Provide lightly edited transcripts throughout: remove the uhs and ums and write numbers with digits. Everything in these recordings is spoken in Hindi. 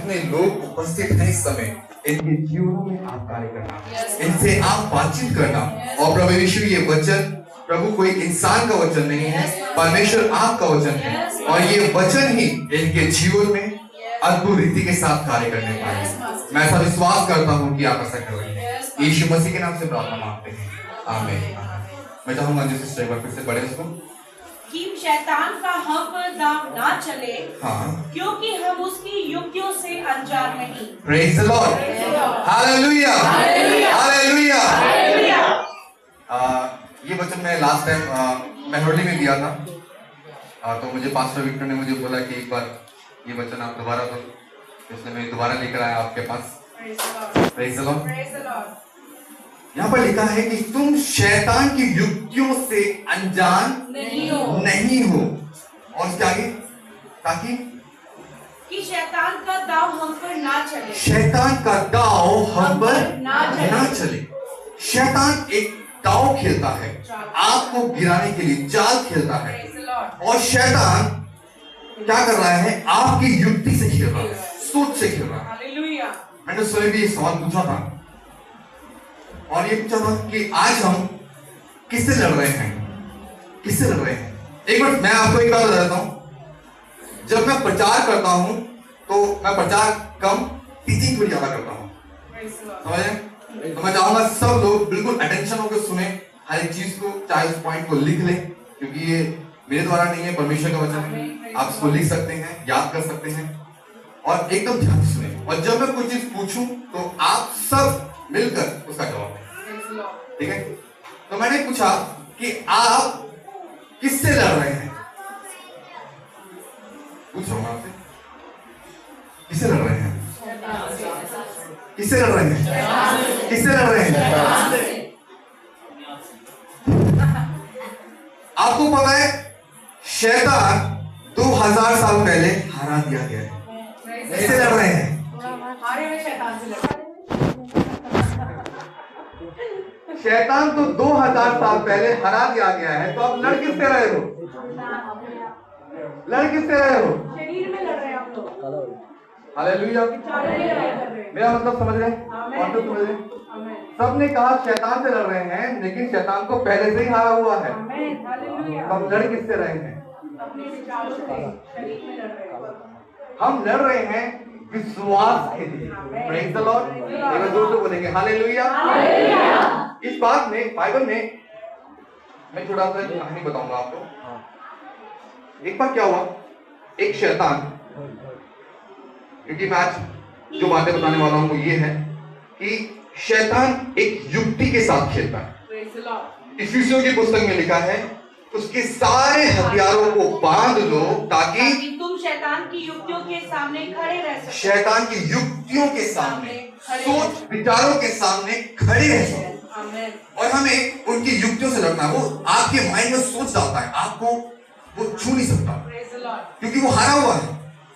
जितने लोग उपस्थित हैं इस समय, इनके जीवनों में आप कार्य करना, इनसे आप बातचीत करना। और प्रभु यीशु, ये वचन प्रभु कोई इंसान का वचन नहीं है, परमेश्वर आपका वचन है, और ये वचन ही इनके जीवन में अद्भुत रीति के साथ कार्य करने पाए। मैं ऐसा विश्वास करता हूँ कि आप ऐसा कर रहे हैं। यीशु मसीह के नाम से प्रार्थना मांगते हैं, आमीन। मैं चाहूंगा जो सिस्टर एक बार फिर से पढ़े उसको, कि शैतान का हम पर दाव ना चले, हाँ, क्योंकि हम उसकी युक्तियों से अनजान नहीं। Praise the Lord, hallelujah, hallelujah. ये वचन मैं लास्ट टाइम मेहरोली में दिया था, तो मुझे पास्टर विक्टर ने मुझे बोला कि एक बार ये वचन आप दोबारा दो, इसलिए मैं दोबारा लेकर आया आपके पास। Praise the Lord. यहाँ पर लिखा है कि तुम शैतान की युक्तियों से अनजान नहीं हो। और क्या आगे, ताकि कि शैतान का दाव हम पर ना चले। शैतान का दाव हम पर ना चले। शैतान एक दाव खेलता है, आपको गिराने के लिए जाल खेलता है, और शैतान क्या कर रहा है, आपकी युक्ति से खेल रहा है, सोच से खेल रहा है। मैंने स्वयं भी एक सवाल पूछा था, और ये पूछा था कि आज हम किससे लड़ रहे हैं, किससे लड़ रहे हैं। एक बार मैं आपको एक बात बता देता हूं, जब मैं प्रचार करता हूं तो मैं प्रचार कम, टीचिंग थोड़ी ज्यादा करता हूं, समझे। तो मैं चाहूंगा सब लोग बिल्कुल अटेंशन होकर सुने हर एक चीज को, चाहे उस पॉइंट को लिख लें, क्योंकि ये मेरे द्वारा नहीं है, परमेश्वर का वचन है। आप इसको लिख सकते हैं, याद कर सकते हैं, और एकदम ध्यान से सुने। और जब मैं कोई चीज पूछूं तो आप सब मिलकर उसका जवाब दें, ठीक है। तो मैंने पूछा कि आप किससे लड़ रहे हैं, पूछ रहा हूं आपसे, किससे लड़ रहे हैं, किससे लड़ रहे हैं, किससे लड़ रहे हैं। आपको पता है शैतान 2000 साल पहले हरा दिया गया है। किससे लड़ रहे हैं, शैतान से लड़। शैतान तो 2000 साल पहले हरा दिया गया है, तो आप लड़ किससे रहे हो, लड़ किससे रहे हो, शरीर में लड़ रहे हैं आप लोग। हालेलुया। मेरा मतलब समझ रहे हैं, समझ रहे हैं। सबने कहा शैतान से लड़ रहे हैं, लेकिन शैतान को पहले से ही हारा हुआ है। हम लड़ किससे रहे हैं, अपने विचारों से शरीर में लड़ रहे हैं। हम लड़ रहे हैं विश्वास के लिए। Praise the Lord. एक बार जोर से बोलेंगे हालेलुया। इस बात में बाइबल में मैं थोड़ा सा कहानी बताऊंगा आपको। एक बार क्या हुआ, एक शैतान, क्योंकि मैं आज जो बातें बताने वाला हूं वो ये है कि शैतान एक युक्ति के साथ खेलता है। इफिसियों की पुस्तक में लिखा है, उसके सारे हथियारों को बांध लो ताकि तुम शैतान की युक्तियों के सामने खड़े रह सको। शैतान की युक्तियों के सामने, सोच विचारों के सामने खड़े रह सको। और हमें उनकी युक्तियों से लड़ना। वो आपके माइंड में सोच डालता है, आपको वो छू नहीं सकता, क्योंकि वो हारा हुआ है,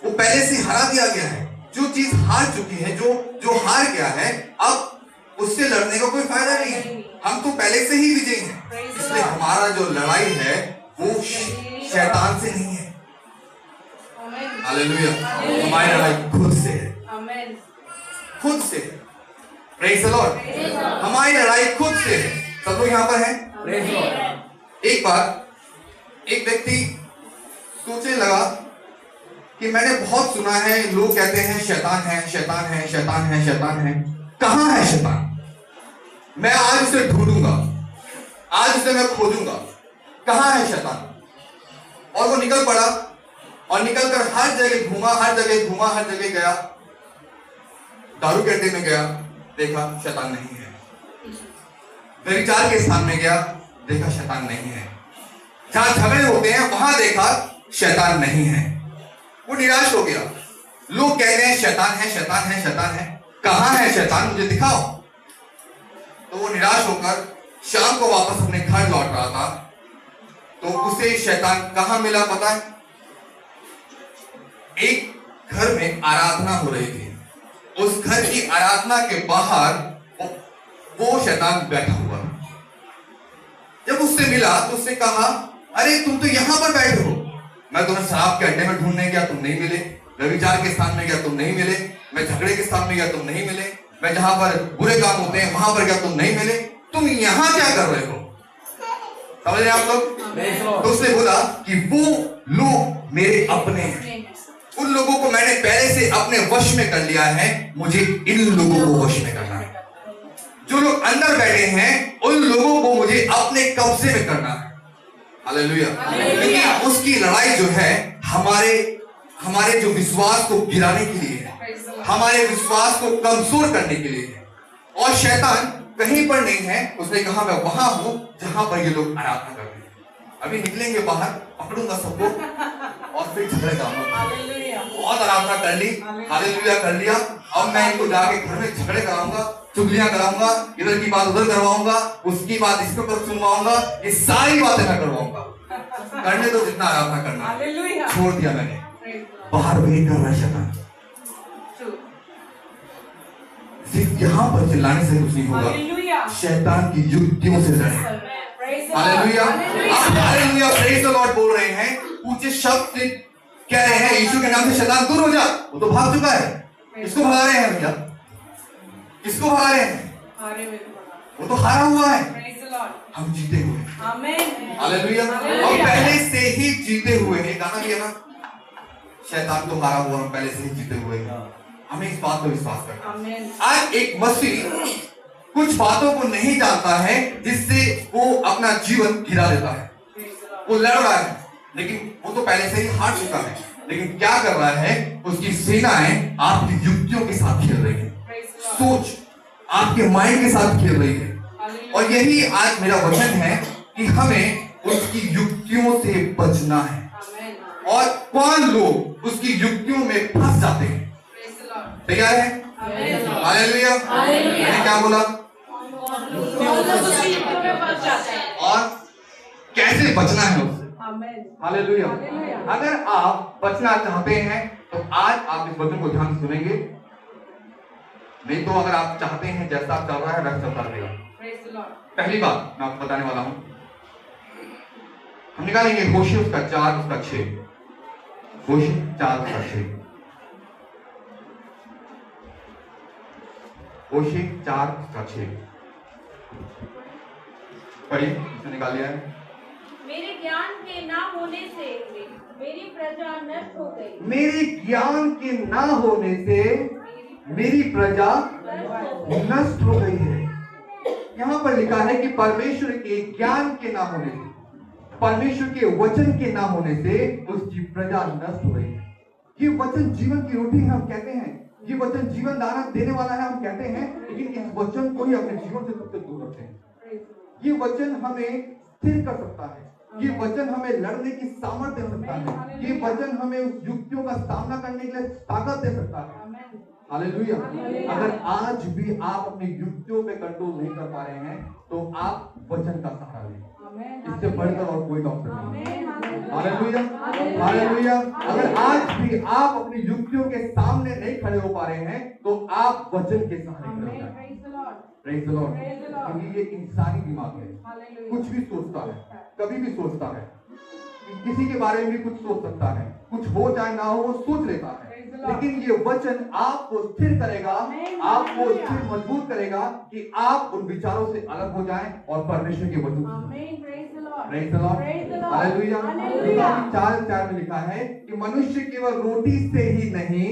वो पहले से हारा दिया गया है। जो चीज हार चुकी है, जो हार गया है, अब उससे लड़ने का कोई फायदा नहीं है। हम तो पहले से ही विजयी हैं, इसलिए हमारा जो लड़ाई है वो शैतान से नहीं है। हालेलुया। हमारी लड़ाई खुद से है, खुद से। Praise the Lord. हमारी लड़ाई खुद से है। सब लोग यहाँ पर हैं? Praise the Lord. एक बार एक व्यक्ति सोचने लगा कि मैंने बहुत सुना है, लोग कहते हैं शैतान है, शैतान है, शैतान है, शैतान है। कहाँ है शैतान? मैं आज उसे ढूंढूंगा, आज उसे मैं खोजूंगा, कहाँ है शैतान। और वो निकल पड़ा, और निकलकर हर जगह घूमा, हर जगह घूमा, हर जगह गया। दारू के अड्डे में गया, देखा शैतान नहीं है। व्यभिचार के स्थान में गया, देखा शैतान नहीं है। जहां झगड़े होते हैं वहां देखा शैतान नहीं है। वो निराश हो गया। लोग कह रहे हैं शैतान है, शैतान है, शैतान है। कहां है शैतान, मुझे दिखाओ। तो वो निराश होकर शाम को वापस अपने घर लौट रहा था, तो उसे शैतान कहां मिला पता है? एक घर में आराधना हो रही थी। उस घर की आराधना के बाहर वो शैतान बैठा हुआ। जब उससे मिला तो उससे कहा, अरे तुम तो यहां पर बैठे हो, मैं तुम्हें शराब के अड्डे में ढूंढने गया, तुम नहीं मिले, व्यभिचार के स्थान में गया, तुम नहीं मिले, मैं झगड़े के स्थान में गया तुम नहीं मिले, मैं जहां पर बुरे काम होते हैं वहां पर गया तुम नहीं मिले, तुम यहाँ क्या कर रहे हो? समझ रहे हैं आप लोग? तो उसने बोला कि वो लोग मेरे अपने हैं, उन लोगों को मैंने पहले से अपने वश में कर लिया है, मुझे इन लोगों को वश में करना है। जो लोग अंदर बैठे हैं उन लोगों को मुझे अपने कब्जे में करना है। हालेलुया। लेकिन उसकी लड़ाई जो है हमारे जो विश्वास को गिराने के लिए है, हमारे विश्वास को कमजोर करने के लिए है। और शैतान कहीं पर नहीं है, उसने कहा मैं वहां हूं जहां पर ये लोग आराधना करते हैं। अभी निकलेंगे बाहर, पकड़ूंगा सबको और फिर झगड़े करूंगा। बहुत आराधना कर ली, हालेलुया कर लिया, अब मैं इनको जाके घर में झगड़े कराऊंगा, चुगलियां कराऊंगा, इधर की बात उधर करवाऊंगा, उसकी बात इसके ऊपर सुनवाऊंगा, ये सारी बातें मैं करवाऊंगा। करने तो जितना आराधना करना, छोड़ दिया मैंने, बाहर भी कर रहा शैतान। सिर्फ यहाँ पर चिल्लाने से कुछ नहीं होगा, शैतान की युक्तियों से लड़े। हालेलुया, आप हालेलुया प्रेज़ द लॉर्ड बोल रहे हैं, ऊंचे शब्द से कह रहे हैं यीशु के नाम से शैतान दूर हो जा। वो तो भाग चुका है, किसको भगा रहे हैं भैया? किसको भगा रहे हैं? वो तो हारा हुआ है, हम जीते हुए हैं। हालेलुया, और पहले से ही जीते हुए हैं। गाना भी है ना, शैतान तो हारा हुआ, हम पहले से ही जीते हुए हैं। हमें इस बात को विश्वास करना है। आज एक मसीह कुछ बातों को नहीं जानता है जिससे वो अपना जीवन गिरा देता है। वो लड़ रहा है लेकिन वो तो पहले से ही हार चुका है, लेकिन क्या कर रहा है? उसकी सेनाएं आपकी युक्तियों के साथ खेल रही है, सोच आपके माइंड के साथ खेल रही है। और यही आज मेरा वचन है कि हमें उसकी युक्तियों से बचना है। और कौन लोग उसकी युक्तियों में फंस जाते हैं? तैयार है? हालेलुया। मैंने क्या बोला? और कैसे बचना है उससे? हालेलुया। अगर आप बचना चाहते हैं तो आज आप इस वचन को ध्यान से सुनेंगे, नहीं तो अगर आप चाहते हैं जैसा आप चल रहा है वैसा चलता रहेगा। पहली बात मैं आपको बताने वाला हूं, हम निकालेंगे होशिया उसका 4 उसका 6, होशिया 4 उसका 6, होशिया 4 उसका 6 पढ़िए, इसने निकाल लिया है। मेरे ज्ञान के ना होने से मेरी प्रजा नष्ट हो गई। मेरे ज्ञान के ना होने से मेरी प्रजा नष्ट हो गई है। यहाँ पर लिखा है कि परमेश्वर के ज्ञान के ना होने से, परमेश्वर के वचन के ना होने से उसकी प्रजा नष्ट हो गई है। ये वचन जीवन की रोटी है हम कहते हैं, ये वचन जीवन दाना देने वाला है हम कहते हैं, लेकिन इस वचन को ही अपने जीवन से सबसे दूर रखते हैं। ये वचन हमें स्थिर कर सकता है, ये वचन हमें लड़ने की सामर्थ्य दे सकता है, ये वचन हमें उस युक्तियों का सामना करने के लिए ताकत दे सकता है। हालेलुया। अगर आज भी आप अपनी युक्तियों पे कंट्रोल नहीं कर पा रहे हैं तो आप वचन का सहारा लें, इससे बढ़कर और कोई डॉक्टर नहीं। Hallelujah, hallelujah. अगर आज भी आप अपनी युक्तियों के सामने नहीं खड़े हो पा रहे हैं तो आप वचन के सहारे खड़े हो जाएं। Praise the Lord. क्योंकि ये इंसानी दिमाग है, कुछ भी सोचता है, कभी भी सोचता है, किसी के बारे में भी कुछ सोच सकता है, कुछ हो चाहे ना हो वो सोच लेता है, लेकिन ये वचन आपको स्थिर करेगा, आपको स्थिर मजबूत करेगा कि आप उन विचारों से अलग हो जाएं और परमेश्वर के वचन सुनें। Praise the Lord, hallelujah. 4:4 में लिखा है कि मनुष्य केवल रोटी से ही नहीं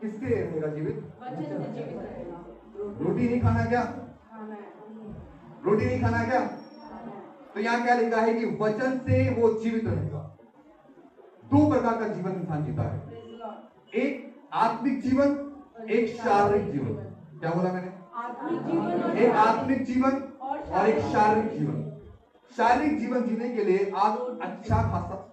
किसके रहेगा जीवित? रोटी नहीं खाना क्या? रोटी नहीं खाना क्या? तो यहाँ क्या लिखा है कि वचन से वो जीवित रहेगा। 2 प्रकार का जीवन इंसान जीता है, एक आत्मिक जीवन, एक शारीरिक जीवन। क्या बोला मैंने? एक आत्मिक जीवन और एक शारीरिक जीवन। शारीरिक जीवन जीने के लिए आप अच्छा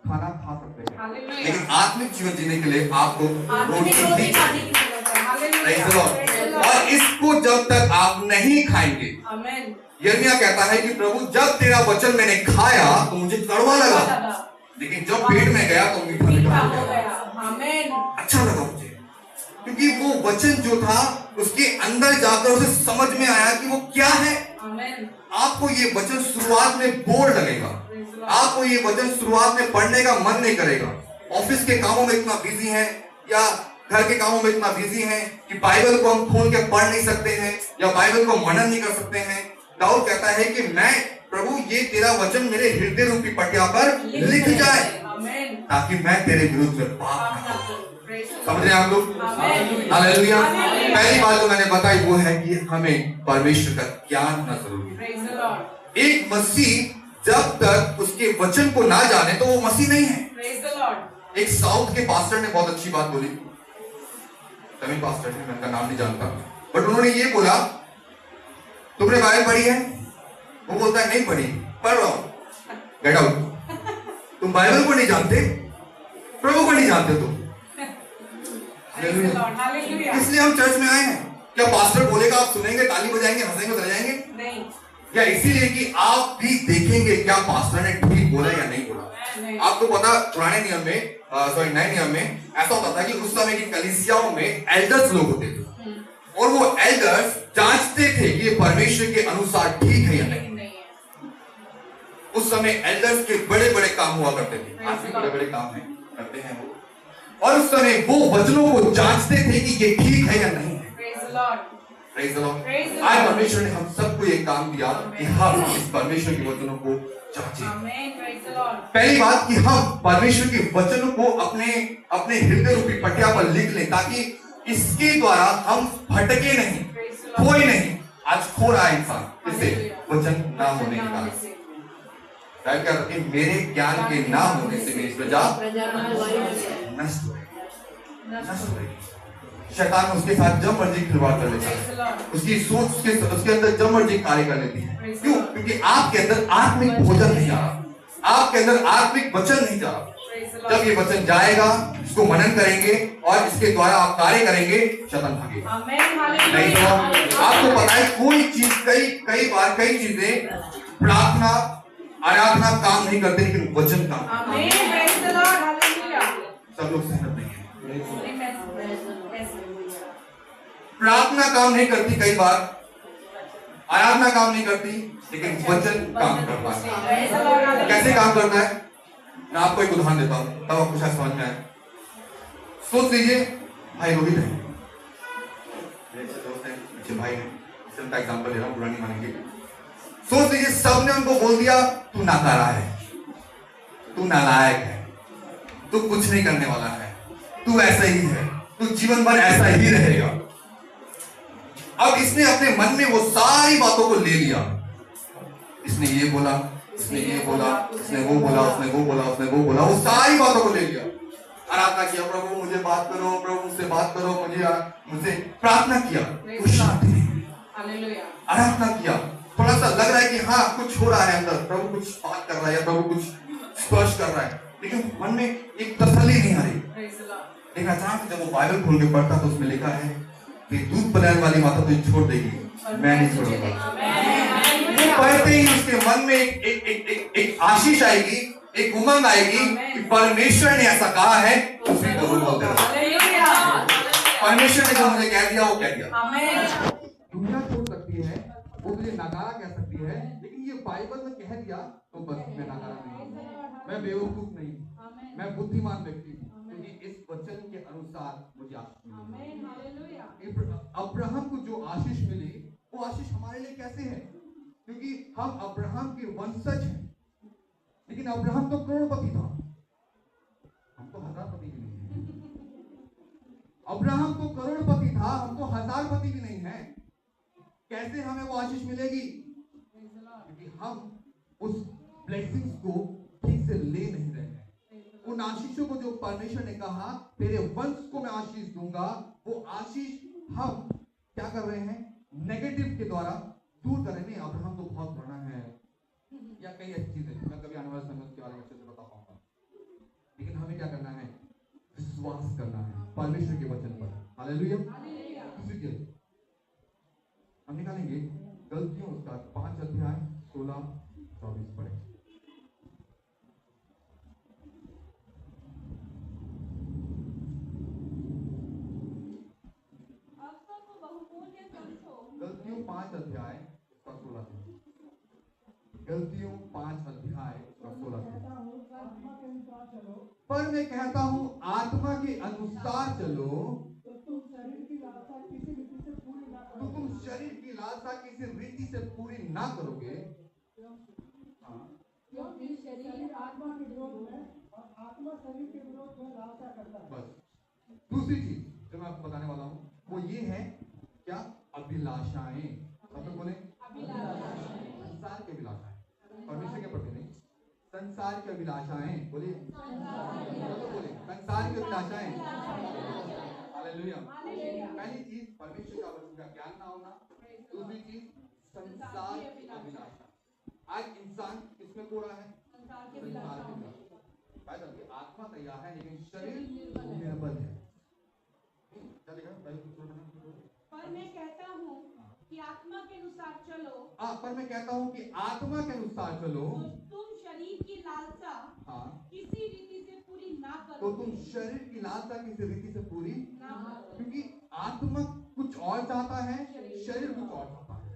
खाना खा सकते हैं, लेकिन आत्मिक जीवन जीने के लिए आपको रोटी खाने की जरूरत है। और इसको जब तक आप नहीं खाएंगे, यिर्मयाह कहता है कि प्रभु जब तेरा वचन मैंने खाया तो मुझे कड़वा लगा, लेकिन जब पेट में गया तो मीठा हो गया, अच्छा लगा मुझे, क्योंकि वो वचन जो था उसके अंदर जाकर उसे समझ में आया कि वो क्या है। आपको ये वचन शुरुआत में बोर लगेगा, आपको ये वचन शुरुआत में पढ़ने का मन नहीं करेगा। ऑफिस के कामों में इतना बिजी है या घर के कामों में इतना बिजी है कि बाइबल को हम खोल के पढ़ नहीं सकते हैं या बाइबल को मनन नहीं कर सकते हैं। दाऊद कहता है कि मैं प्रभु ये तेरा वचन मेरे हृदय रूपी पटिया पर लिख जाए ताकि मैं तेरे विरुद्ध में पाप न करूं। समझ रहे हैं आप लोग? हालेलुया। पहली बात जो मैंने बताई वो है कि हमें परमेश्वर का ज्ञान होना जरूरी है। एक मसीह जब तक उसके वचन को ना जाने तो वो मसीह नहीं है। एक साउथ के पास्टर ने बहुत अच्छी बात बोली, तमिल पास्टर है, मैं उनका नाम नहीं जानता, बट उन्होंने ये बोला तुमने बाइबल पढ़ी है? वो बोलता है नहीं पढ़ी, पढ़ रहा हूं। Get out. तुम बाइबल को नहीं जानते, प्रभु को नहीं जानते तुम। इसलिए हम चर्च में आए हैं। क्या पास्टर बोलेगा आप सुनेंगे, ताली बजाएंगे, हंसेंगे, चले जाएंगे? नहीं। या इसीलिए कि आप भी देखेंगे क्या पास्टर ने ठीक बोला या नहीं बोला। आपको पता पुराने नियम में नए नियम में ऐसा होता था कि उस समय की कलीसियाओं में एल्डर्स लोग होते थे और वो एल्डर्स जांचते थे कि ये परमेश्वर के अनुसार ठीक है या नहीं। उस समय एल्डर्स के बड़े बड़े काम हुआ करते थे, आज भी बड़े बड़े काम है करते हैं वो, और उस समय वो वचनों को जांचते थे कि ये ठीक है या नहीं है। Praise the Lord। आज परमेश्वर ने हम सबको ये काम दिया कि हम इस परमेश्वर के वचनों को जांचें। पहली बात कि हम परमेश्वर के वचनों को अपने हृदय रूपी पटिया पर लिख लें ताकि इसके द्वारा हम भटके नहीं, खोए नहीं। आज खो रहा है इंसान इससे वचन ना होने के कारण। क्या कहते हैं? मेरे ज्ञान के ना होने से मेरी प्रजा नष्ट हो गई। शैतान उसके साथ जब मर्जी खिलवाड़ कर लेता है, उसकी सोच उसके अंदर जब मर्जी कार्य कर लेती है। क्यों? क्योंकि आपके अंदर आत्मिक भोजन नहीं जा रहा, आपके अंदर आत्मिक वचन नहीं जा रहा। जब ये वचन जाएगा, इसको मनन करेंगे और इसके द्वारा आप कार्य करेंगे, शैतान भागेगा। नहीं तो आपको पता है कोई चीज कई बार कई चीजें प्रार्थना आराधना काम नहीं करते लेकिन वचन काम। सब लोग सहमत नहीं है। प्रार्थना काम नहीं करती, कई बार आराधना काम नहीं करती, लेकिन वचन काम करता है। कैसे काम करता है? मैं आपको एक उदाहरण देता हूं तब आपको शायद समझ में आए। सोच लीजिए भाई रोहित है, मेरे दोस्त है, अच्छे भाई है, सिर्फ एग्जांपल दे रहा हूं, बुरा नहीं मानेंगे। सोच लीजिए सबने उनको बोल दिया तू नाकारा है, तू नालायक है, तू कुछ नहीं करने वाला है, तू ऐसा ही है, तू जीवन भर ऐसा ही रहेगा। अब इसने अपने मन में वो सारी बातों को ले लिया। इसने ये बोला, इसने ये बोला, इसने वो बोला, उसने वो बोला, उसने वो बोला, वो सारी बातों को ले लिया। आराधना किया, प्रभु मुझे बात करो, प्रभु मुझसे बात करो, मुझे प्रार्थना किया, कुछ शांति नहीं। आराधना किया, थोड़ा सा लग रहा है कि हाँ कुछ हो रहा है अंदर, प्रभु कुछ बात कर रहा है या प्रभु कुछ स्पर्श कर रहा है, लेकिन मन में एक तसल्ली नहीं आ रही। लेकिन अचानक जब वो बाइबल खोल के पढ़ता तो उसमें लिखा है कि दूध पिलाने वाली माता तुझे छोड़ देगी, मैं नहीं छोड़ूंगा। पढ़ते ही उसके मन में एक आशीष आएगी, एक उमंग आएगी कि परमेश्वर ने ऐसा कहा है, उसी को बोलते रहो। परमेश्वर ने जो मुझे कह दिया वो कह दिया। दुनिया छोड़ सकती है, वो मुझे नकारा कह सकती है, लेकिन ये बाइबल में कह दिया तो बस मैं नकारा नहीं, मैं बेवकूफ नहीं, मैं बुद्धिमान व्यक्ति हूँ, क्योंकि इस वचन के अनुसार मुझे आशीष मिली। अब्राहम को जो आशीष मिली वो आशीष हमारे लिए कैसे है? क्योंकि हम अब्राहम के वंशज हैं, लेकिन अब्राहम तो करोड़पति था, हम तो हजारपति भी नहीं है। अब्राहम तो करोड़पति था, हम तो हजारपति भी नहीं है। कैसे हमें वो आशीष मिलेगी? क्योंकि हम उस ब्लेसिंग्स को ठीक से ले नहीं रहे हैं। उन आशीषों को जो परमेश्वर ने कहा तेरे वंश को मैं आशीष दूंगा, वो आशीष हम क्या कर रहे हैं? नेगेटिव के द्वारा दूर कर रहे हैं। अब्राहम तो बहुत बड़ा है या कई अच्छी चीजें, मैं कभी आने वाले समय के बारे में अच्छे से बता पाऊंगा, लेकिन हमें क्या करना है? विश्वास करना है परमेश्वर के वचन पर। हालेलुया। दूसरी चीज हम निकालेंगे गलतियों उसका 5 अध्याय 16-24 पढ़े। गलतियों 5 अध्याय 16 से, गलतियों 5 अध्याय 16 पर मैं कहता हूँ आत्मा के अनुसार चलो तो तुम शरीर की लालसा किसी रीति से पूरी ना तो तुम शरीर की लालसा किसी रीति से पूरी ना करोगे। हाँ, क्योंकि शरीर आत्मा के विरोध में और आत्मा शरीर के विरोध में लालसा करता है। बस दूसरी चीज जो मैं आपको बताने वाला हूँ वो ये है क्या? अभिलाषाएं। सब लोग बोले संसार की अभिलाषाएं, परमेश्वर के प्रति नहीं, संसार की अभिलाषाएं। बोलिए बोले संसार की अभिलाषाएं। हालेलुया। पहली चीज परमेश्वर का वचन का ज्ञान ना होना, दूसरी चीज संसार की अभिलाषा। आज इंसान किसमें खो रहा है? संसार की अभिलाषा। आत्मा तैयार है लेकिन शरीर निर्बल है। पर मैं कहता हूँ कि आत्मा के अनुसार चलो। पर मैं कहता हूँ कि आत्मा के अनुसार चलो तो तुम शरीर की लालसा हाँ किसी रीति से पूरी ना करो। तो तुम शरीर की लालसा किसी रीति से पूरी ना करो। क्योंकि आत्मा कुछ और चाहता है, शरीर कुछ और चाहता है।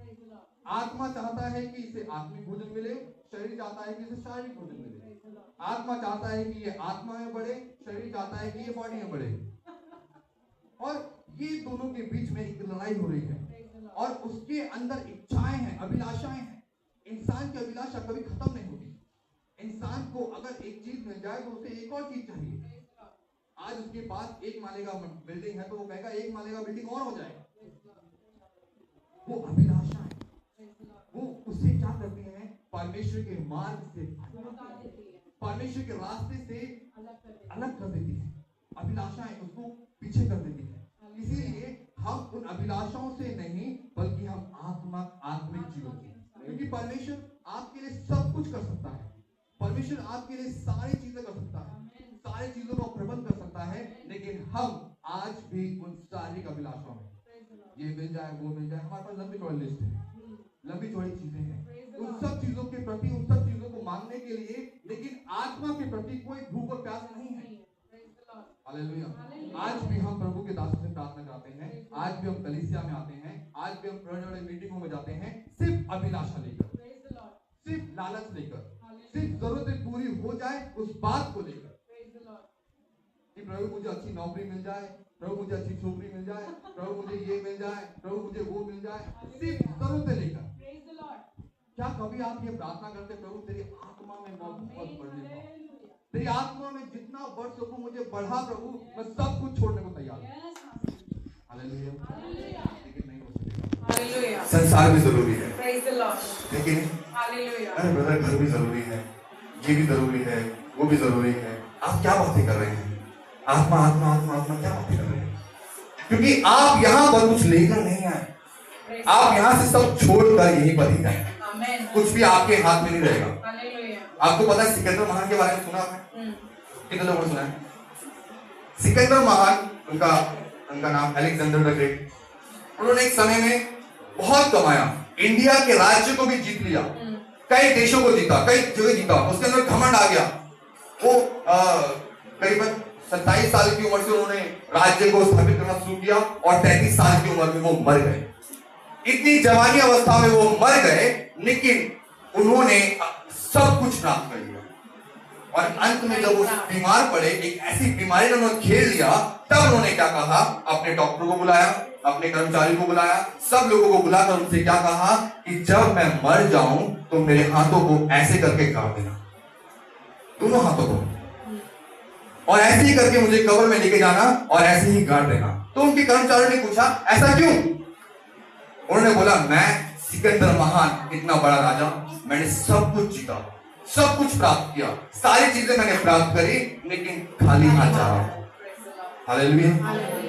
आत्मा चाहता है कि इसे आत्मिक भोजन मिले, शरीर चाहता है कि इसे शारीरिक भोजन मिले। आत्मा चाहता है कि ये आत्मा में बढ़े, शरीर चाहता है कि ये बॉडी में बढ़े। और ये दोनों के बीच में एक लड़ाई हो रही है और उसके अंदर इच्छाएं हैं, अभिलाषाएं हैं। इंसान की अभिलाषा कभी खत्म नहीं होती। इंसान को अगर एक चीज मिल जाए तो उसे एक और चीज चाहिए। आज उसके पास एक माले का बिल्डिंग है तो वो कहेगा एक माले का बिल्डिंग और हो जाए। वो अभिलाषा है, वो उससे क्या करती है? परमेश्वर के मार्ग से, परमेश्वर के रास्ते से अलग कर देती है। अभिलाषाएं उसको पीछे कर देती है। इसीलिए हम उन अभिलाषाओं से नहीं बल्कि हम आत्मिक जीवन की, क्योंकि परमेश्वर आपके लिए सब कुछ कर सकता है। परमेश्वर आपके लिए सारी चीजें कर सकता है, सारी चीजों का प्रबंध कर सकता है। लेकिन हम आज भी उन सारी अभिलाषाओं में ये मिल जाए वो मिल जाए, हमारे पास लंबी चौड़ी लिस्ट है, लंबी चौड़ी चीजें हैं। उन सब चीजों के प्रति, उन सब चीजों को मांगने के लिए, लेकिन आत्मा के प्रति कोई भूख और प्यास नहीं है। हालेलुया। आज भी हम प्रभु के दासों से प्रार्थना करते हैं, आज भी हम कलीसिया में आते हैं, आज भी हम बड़े-बड़े मीटिंगों में जाते हैं सिर्फ अभिलाषा लेकर, सिर्फ लालच लेकर, सिर्फ जरूरतें पूरी हो जाए उस बात को लेकर कि प्रभु मुझे अच्छी नौकरी मिल जाए, प्रभु मुझे अच्छी छोकरी मिल जाए, प्रभु मुझे ये मिल जाए, प्रभु मुझे वो मिल जाए, सिर्फ जरूरतें लेकर। क्या कभी आप ये प्रार्थना करते प्रभु तेरी आत्मा में मैं बहुत बढ़ने पाऊं, तेरी आत्मा में जितना बढ़ सकूं मुझे बढ़ा प्रभु, मैं सब कुछ छोड़ने को तैयार हूं। हालेलुया। लेकिन नहीं हो सकेगा। संसार भी जरूरी है, लेकिन अरे ब्रदर घर भी जरूरी है, ये भी जरूरी है, वो भी जरूरी है। आप क्या बातें कर रहे हैं? आत्मा आत्मा आत्मा आत्मा क्या बातें कर रहे हैं? क्योंकि आप यहाँ पर कुछ लेकर नहीं आए, आप यहाँ से सब छोड़कर यहीं पर ही गए। कुछ भी आपके हाथ में नहीं रहेगा। आपको पता है सिकंदर महान के बारे में सुना आपने? कितने लोगों ने सुना है? सिकंदर महान, उनका नाम अलेक्जेंडर द ग्रेट। उन्होंने एक समय में बहुत कमाया, इंडिया के राज्य को भी जीत लिया, कई देशों को जीता, कई जगह जीता। उसके अंदर घमंड आ गया। वो करीबन 27 साल की उम्र से उन्होंने राज्य को स्थापित करना शुरू किया और 33 साल की उम्र में वो मर गए। इतनी जवानी अवस्था में वो मर गए, लेकिन उन्होंने सब कुछ प्राप्त कर लिया। और अंत में जब वो बीमार पड़े, एक ऐसी बीमारी ने उन्होंने घेर लिया, तब उन्होंने क्या कहा? अपने डॉक्टर को बुलाया, अपने कर्मचारी को बुलाया, सब लोगों को बुलाकर उनसे क्या कहा कि जब मैं मर जाऊं तो मेरे हाथों को ऐसे करके गाड़ देना, दोनों हाथों को, और ऐसे ही करके मुझे कब्र में लेके जाना और ऐसे ही गाड़ देना। तो उनके कर्मचारियों ने पूछा ऐसा क्यों? उन्होंने बोला मैं सिकंदर महान, इतना बड़ा राजा, मैंने सब कुछ जीता, सब कुछ प्राप्त किया, सारी चीजें मैंने प्राप्त करी, लेकिन खाली हाथ जा रहा हूं। हालेलुया।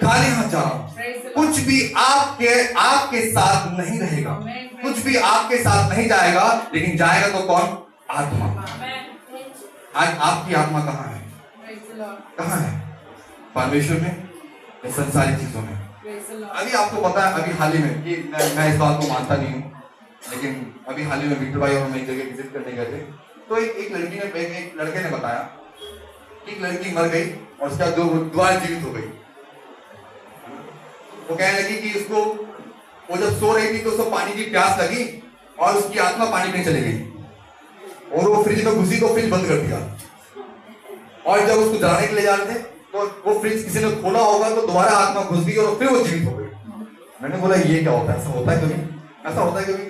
खाली हाथ जा रहा हूं। कुछ भी आपके साथ नहीं रहेगा, कुछ भी आपके साथ नहीं जाएगा, लेकिन जाएगा तो कौन? आत्मा। आज आपकी आत्मा कहाँ है? कहाँ है? परमेश्वर में या संसारी चीजों में? अभी आपको पता है, अभी हाल ही में, कि मैं इस बात को मानता नहीं हूँ, लेकिन अभी हाल ही में विक्टर भाई और हम एक जगह विजिट करने गए थे, तो एक लड़के ने बताया कि एक लड़की मर गई और उसका दोबारा जीवित हो गई। वो कहने लगी कि उसको, वो जब सो रही थी तो उसको पानी की प्यास लगी और उसकी आत्मा पानी में चली गई और वो फ्रिज में घुसी तो फ्रिज बंद कर दिया और जब उसको जलाने के लिए जा रहे थे तो वो फ्रिज किसी ने खोला होगा तो दोबारा आत्मा घुस गई और फिर वो जीवित हो गई। मैंने बोला ये क्या होता है, ऐसा होता है कभी? ऐसा होता है कभी?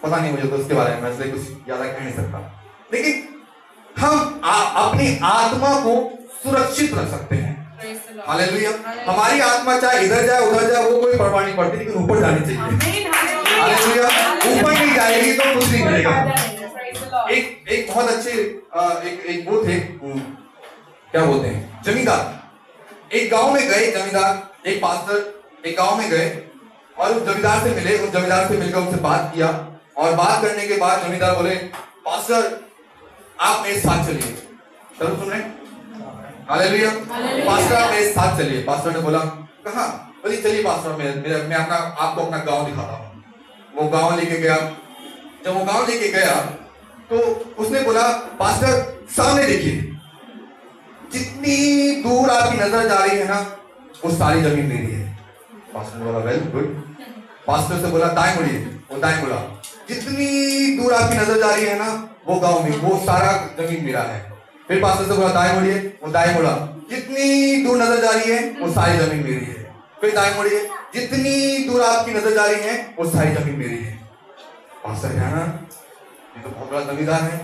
पता नहीं मुझे तो उसके बारे में, मैं इसलिए कुछ ज्यादा कह नहीं सकता। लेकिन हम अपनी आत्मा को सुरक्षित रख सकते हैं। हालेलुया। हमारी आत्मा चाहे इधर जाए उधर जाए वो कोई परवाह नहीं पड़ती, लेकिन ऊपर जानी चाहिए। हालेलुया। ऊपर नहीं जाएगी तो कुछ नहीं मिलेगा। एक बहुत अच्छे एक वो थे, क्या बोलते हैं, जमींदार। एक गांव में गए जमींदार, एक पास्टर एक गांव में गए और उस जमींदार से मिले। उस जमींदार से मिलकर उनसे बात किया और बात करने के बाद जमींदार बोले, पास्टर आप मेरे साथ चलिए। चलो सुन रहे? हालेलुया। पास्टर आप मेरे साथ चलिए। पास्टर ने बोला कहाँ? बोली चलिए पास्टर, मैं आपको अपना गांव दिखाता हूँ। वो गांव लेके गया। जब वो गांव लेके गया तो उसने बोला, पास्टर सामने देखिए, जितनी दूर आपकी नजर जा रही है ना वो सारी जमीन मेरी है। पास्टर ने बोला वेल गुड। पास्टर से बोला दाएं मुड़िए, वो दाएं मुड़ा। जितनी दूर आपकी नजर जा रही है ना वो गांव में, वो सारा जमीन मेरा है। फिर पास्टर से बोला दाएं मुड़िए, वो दाएं मुड़ा। जितनी दूर नजर जा रही है वो सारी जमीन मेरी है। फिर दाएं मुड़िए, जितनी दूर आपकी नजर जा रही है वो सारी जमीन मेरी है। पास्टर क्या ना, ये तो बहुत बड़ा जमींदार है,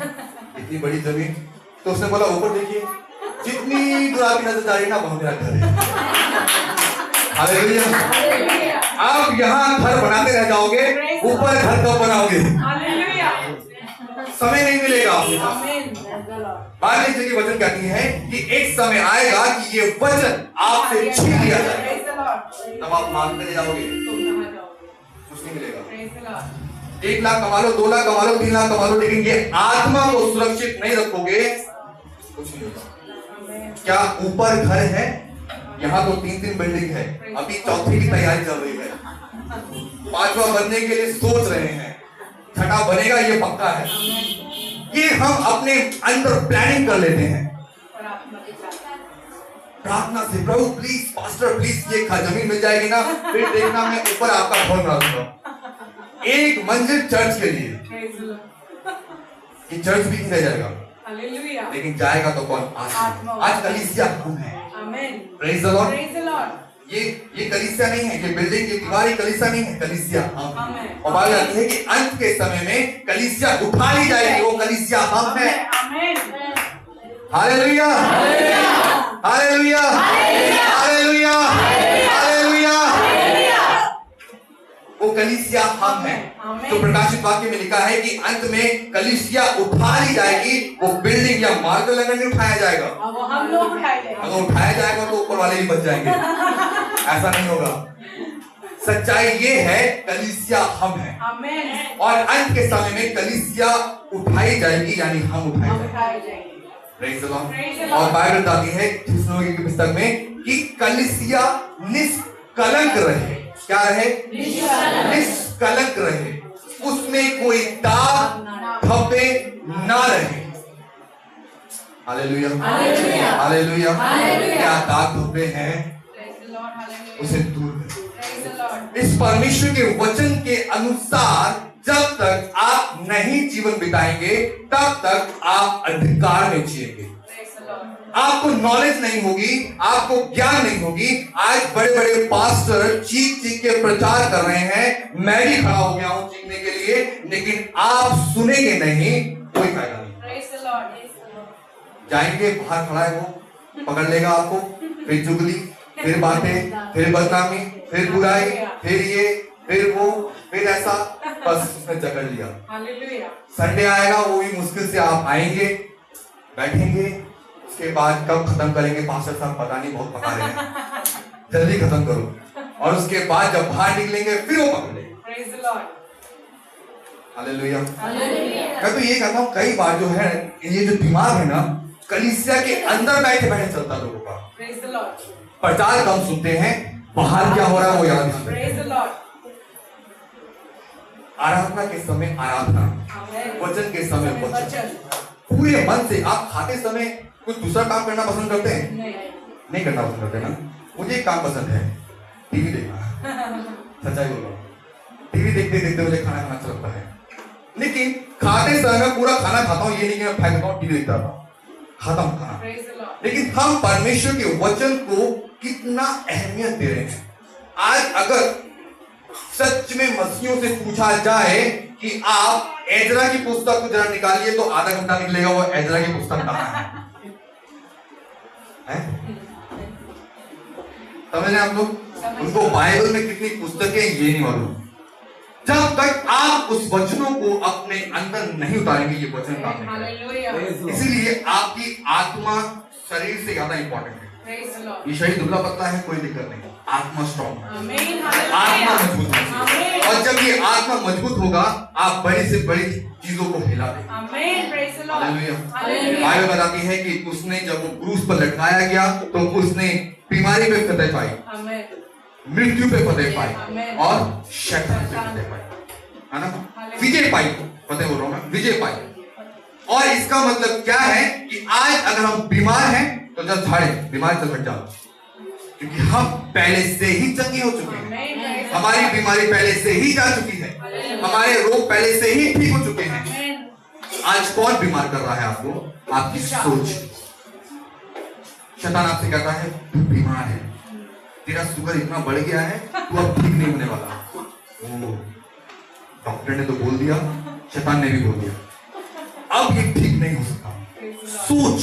इतनी बड़ी जमीन। तो उसने बोला ऊपर देखिए, जितनी दूर आपकी नजर जा रही है ना वहां मेरा घर है। हालेलुया। आप यहाँ घर बनाते रह जाओगे, ऊपर घर कब बनाओगे? समय नहीं मिलेगा। बाइबल की वचन कहती है कि एक समय आएगा कि ये वचन आपसे छीन लिया जाएगा, तब आप मांगते रह जाओगे, कुछ नहीं मिलेगा। 1 लाख कमा लो, 2 लाख कमा लो, 3 लाख कमा लो, लेकिन ये आत्मा को सुरक्षित नहीं रखोगे, कुछ नहीं होगा। क्या ऊपर घर है? यहाँ तो 3 बिल्डिंग है, अभी चौथी की तैयारी चल रही है, 5वां बनने के लिए सोच रहे हैं, 6ठा बनेगा ये पक्का है। ये हम अपने अंदर प्लानिंग कर लेते हैं प्रार्थना से, प्रभु प्लीज पास्टर प्लीज ये जमीन मिल जाएगी ना, फिर देखना मैं ऊपर आपका घर बना दूंगा, 1 मंजिल चर्च के लिए। ये चर्च भी नहीं रह जाएगा, लेकिन जाएगा तो कौन? आज कलीसिया हम है। Praise the Lord. ये कलीसिया नहीं है, ये बिल्डिंग की दीवार कलीसिया नहीं है, कलीसिया हम है। और बात आती है कि अंत के समय में कलीसिया उठा ली जाएगी, वो कलीसिया हम है। Hallelujah, hallelujah, hallelujah, hallelujah. वो कलीसिया हम है। तो प्रकाशित वाक्य में लिखा है कि अंत में कलीसिया उठा ली जाएगी, वो बिल्डिंग या मार्बल अगर नहीं उठाया जाएगा, हम लोग अगर उठाया जाएगा तो ऊपर वाले भी बच जाएंगे। ऐसा नहीं होगा। सच्चाई ये है कलीसिया हम है, और अंत के समय में कलीसिया उठाई जाएगी, यानी हम उठाए जाएंगे। Praise the Lord. और बाइबल बताती है थिस्सलुनीके की पुस्तक में कि कलीसिया निष्कलंक रहे। क्या रहे? निष्कलंक रहे, उसमें कोई दाग धब्बे ना रहे। Hallelujah, hallelujah. क्या दाग धब्बे हैं उसे दूर करें। इस परमेश्वर के वचन के अनुसार जब तक आप नहीं जीवन बिताएंगे तब तक आप अंधकार में जिएंगे। आपको नॉलेज नहीं होगी, आपको ज्ञान नहीं होगी। आज बड़े बड़े पास्टर चीख चीख के प्रचार कर रहे हैं, मैं भी खड़ा हो गया हूं चीखने के लिए, लेकिन आप सुनेंगे नहीं, कोई फायदा नहीं। जाएंगे, बाहर खड़ा है वो, पकड़ लेगा आपको, फिर चुगली, फिर बातें, फिर बदनामी, फिर बुराई, फिर वो, फिर ऐसा, बस उसने जकड़ लिया। संडे आएगा, वो भी मुश्किल से आप आएंगे, बैठेंगे, उसके बाद कब खत्म करेंगे पास्टर साहब पता नहीं, बहुत पका रहे हैं, जल्दी खत्म करो। और उसके बाद जब बाहर निकलेंगे फिर वो पकड़ लेंगे। हालेलुया। मैं तो ये कहता हूँ कई बार जो है ये जो दिमाग है ना कलीसिया के अंदर बैठे बैठे चलता लोगों का। प्रचार कम सुनते हैं, बाहर क्या हो रहा है वो याद नहीं। आराधना के समय आराधना, वचन के समय वचन, पूरे मन से। आप खाते समय कुछ दूसरा काम करना पसंद करते हैं? नहीं करना पसंद करते ना। मुझे एक काम पसंद है, टीवी देखना। सच्चाई बोल रहा हूँ, टीवी देखते देखते मुझे खाना खाना अच्छा लगता है, लेकिन खाते समय मैं पूरा खाना खाता हूँ, ये नहीं कि मैं फेंक देता हूँ, टीवी देखता हूँ। खत्म करना। लेकिन हम परमेश्वर के वचन को कितना अहमियत दे रहे हैं। आज अगर सच में मसीहियों से पूछा जाए कि आप एजरा की पुस्तक को जरा निकालिए, तो आधा घंटा निकलेगा वो एजरा की पुस्तक कहां है? समझ रहे आप लोग? उनको बाइबल में कितनी पुस्तकें ये नहीं मालूम। जब तक आप उस वचनों को अपने अंदर नहीं उतारेंगे, ये वचन काम नहीं करेगा। इसीलिए आपकी आत्मा शरीर से ज्यादा इंपॉर्टेंट है। ये शरीर दुबला पतला है, कोई दिक्कत नहीं, आत्मा स्ट्रॉन्ग है, आत्मा मजबूत है। और जब ये आत्मा मजबूत होगा, आप बड़ी से बड़ी चीजों को हिला देंगे। बाइबल बताती है कि उसने जब वो क्रूस पर लटकाया गया तो उसने बीमारी पे फतेह पाई, मृत्यु पे फतेह पाई और शैतान पे फतेह पाई, है ना? विजय पाई, फतेह बोल रहा हूं मैं, विजय पाई। और इसका मतलब क्या है कि आज अगर हम बीमार हैं तो जब झाड़े बीमार से बच जाओ, क्योंकि हम पहले से ही चंगे हो चुके हैं। हमारी बीमारी पहले से ही जा चुकी है, हमारे रोग पहले से ही ठीक हो चुके हैं। आज कौन बीमार कर रहा है आपको? आपकी सोच। शैतान आपसे कहता है तू बीमार है, तेरा शुगर इतना बढ़ गया है, तू अब ठीक नहीं होने वाला। डॉक्टर ने तो बोल दिया, शैतान ने भी बोल दिया, अब ये ठीक नहीं हो सकता। सोच,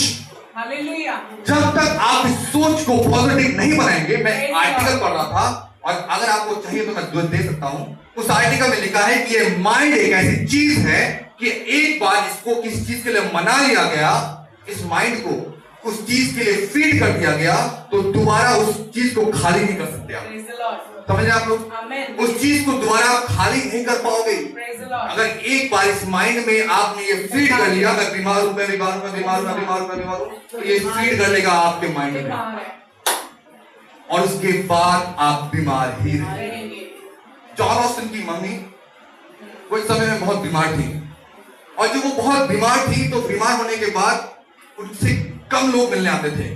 जब तक आप इस सोच को पॉजिटिव नहीं बनाएंगे। मैं आर्टिकल पढ़ रहा था और अगर आपको चाहिए तो मैं दे सकता हूं। उस आर्टिकल में लिखा है कि ये माइंड एक ऐसी चीज है कि एक बार इसको किसी चीज के लिए मना लिया गया, इस माइंड को उस चीज के लिए फीड कर दिया गया, तो दोबारा उस चीज को खाली नहीं कर सकते आप। समझ रहे आप लोग? उस चीज को दोबारा खाली नहीं कर पाओगे। अगर एक बार इस माइंड में आपने ये फीड कर लिया, मैं बीमार हूं, मैं बीमार हूं, मैं बीमार हूं, मैं बीमार हूं, मैं बीमार हूं, तो ये फीड कर लेगा आपके माइंड में और उसके बाद आप बीमार ही रहेंगे। जॉन ऑस्टिन की मम्मी वो इस समय में बहुत बीमार थी और जब वो बहुत बीमार थी तो बीमार होने के बाद उनसे कम लोग मिलने आते थे।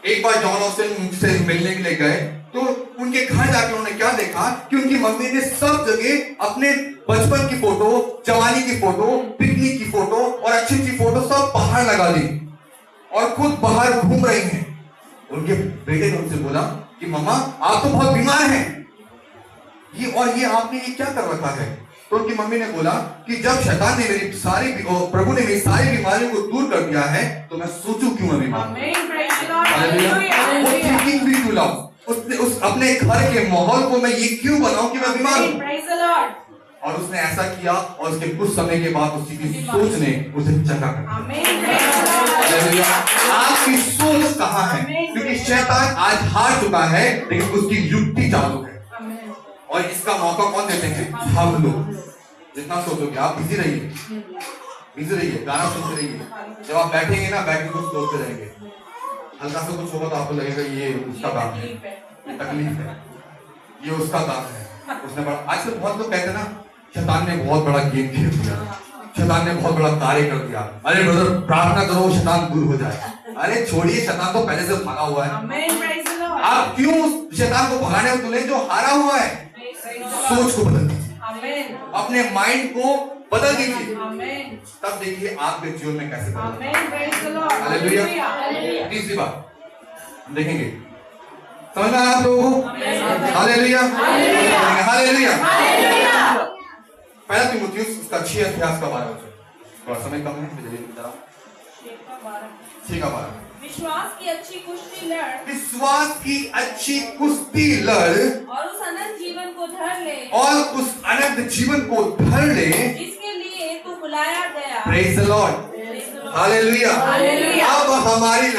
एक बार जॉन ऑस्टिन उनसे मिलने के लिए गए तो उनके घर जाकर उन्होंने क्या देखा कि उनकी मम्मी ने सब जगह अपने बचपन की फोटो, जवानी की फोटो, पिकनिक की फोटो और अच्छी अच्छी फोटो सब बाहर लगा दी और खुद बाहर घूम रही हैं। उनके बेटे ने उनसे बोला कि मम्मा आप तो बहुत बीमार हैं, ये आपने ये क्या कर रखा है? तो उनकी मम्मी ने बोला कि जब शैतान ने मेरी सारी प्रभु ने मेरी सारी बीमारियों को दूर कर दिया है तो मैं सोचूं क्यों मैं बीमार हूं। उस अपने घर के माहौल को मैं ये क्यों बनाऊं कि मैं बीमार हूं। और उसने ऐसा किया और उसके कुछ समय के बाद उसकी सोच ने उसे चंगा कर दिया। आपकी सोच कहां है? क्योंकि शैतान आज हार चुका है लेकिन उसकी युक्ति चालू है और इसका मौका कौन देते हैं? हम लोग। जितना सोचोगे आप बिजी रहिए, गाना सुनते रहिए। जब आप बैठेंगे ना, बैठ के कुछ सोचते रहेंगे, हल्का सा कुछ होगा तो आपको लगेगा ये उसका काम है, ये तकलीफ है, ये उसका काम है, उसने बड़ा। आजकल बहुत लोग कहते हैं ना शैतान ने बहुत बड़ा गेम खेल दिया, शैतान ने बहुत बड़ा कार्य कर दिया, अरे ब्रदर प्रार्थना करो शैतान दूर हो जाए। अरे छोड़िए, शैतान तो पहले से भागा हुआ है। आप क्यों शैतान को भगाने में तुले जो हारा हुआ है? सोच को बदल दीजिए, अपने माइंड को बदल दीजिए, तब देखिए आपके जीवन में कैसे हालेलुया। तीसरी बात हम देखेंगे, समझ में आया आप लोगों को? Hallelujah, hallelujah. पहला तीमुथियुस उसका 6 अध्याय का 12 वचन, थोड़ा समय कम है, 6:12। विश्वास की अच्छी कुश्ती लड़, विश्वास की अच्छी कुश्ती लड़ और उस अनंत जीवन को धर ले, और उस अनंत जीवन को धर ले जिसके लिए तू बुलाया गया। Praise the Lord, hallelujah. अब हमारी